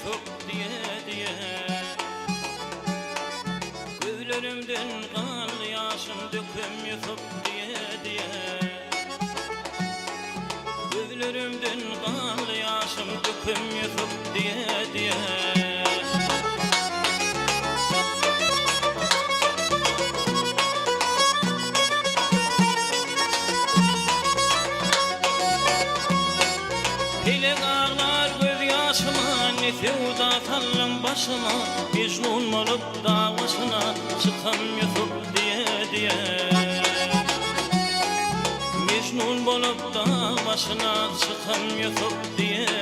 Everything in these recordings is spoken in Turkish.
yutup diye gözlerimden kan yaşım döküm yutup diye gözlerimden kan yaşım döküm yutup diye Sevda tallam başıma Mecnun olup davasına çıkam yutup diye Mecnun olup davasına çıkam yutup diye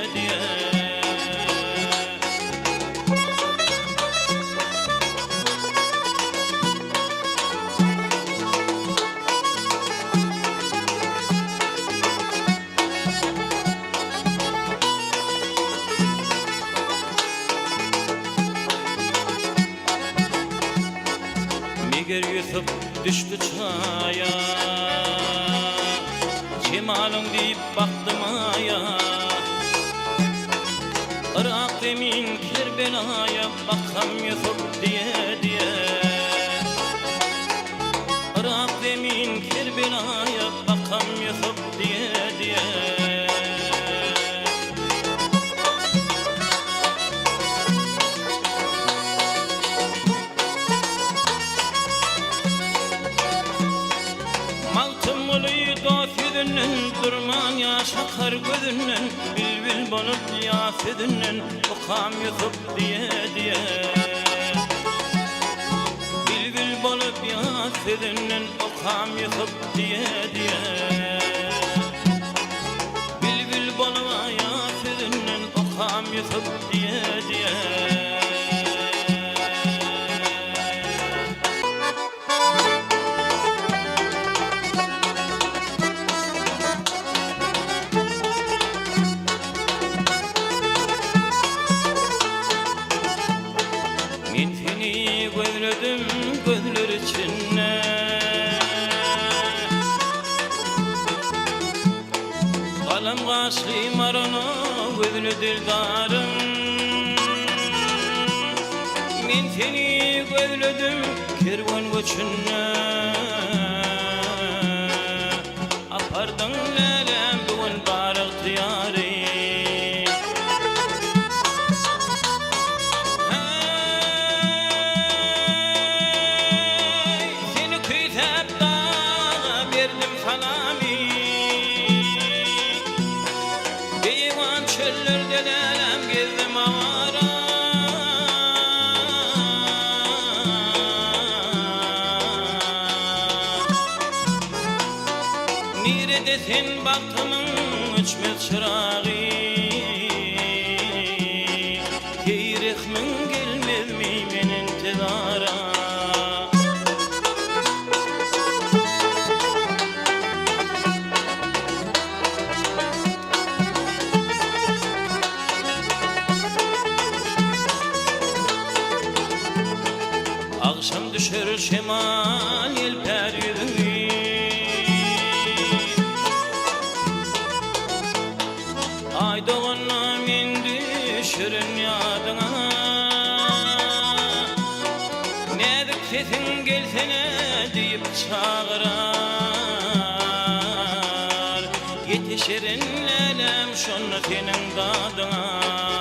Niger yutup düştü çaya Cemal'ın deyip baktım aya Irak demin Kerbela'ya bakam yutup diye Irak demin Kerbela'ya bakam yutup diye Durman yaş akar gözünden Bilbil bolup yafedinden Okam yutup diye Bilbil bolup yafedinden Okam yutup diye Bilbil bolup yafedinden Okam yutup diye Men seni gözledim gözler içine Kalem kaşlı marana gözlü dildarım Men seni gözledim kervan göçüne Apardın lelem duvan barık diyarı Çöllerde lelem gezdim avara Neredesin baktımın uçmaz çırağı Geyrihmin gelmez mi benim tezara Akşam düşer şemal yelper yüzünü Ay doğanla min düşürün yadına Nedik sesin gelsene deyip çağırar Yetişirin lelem şunu senin dadına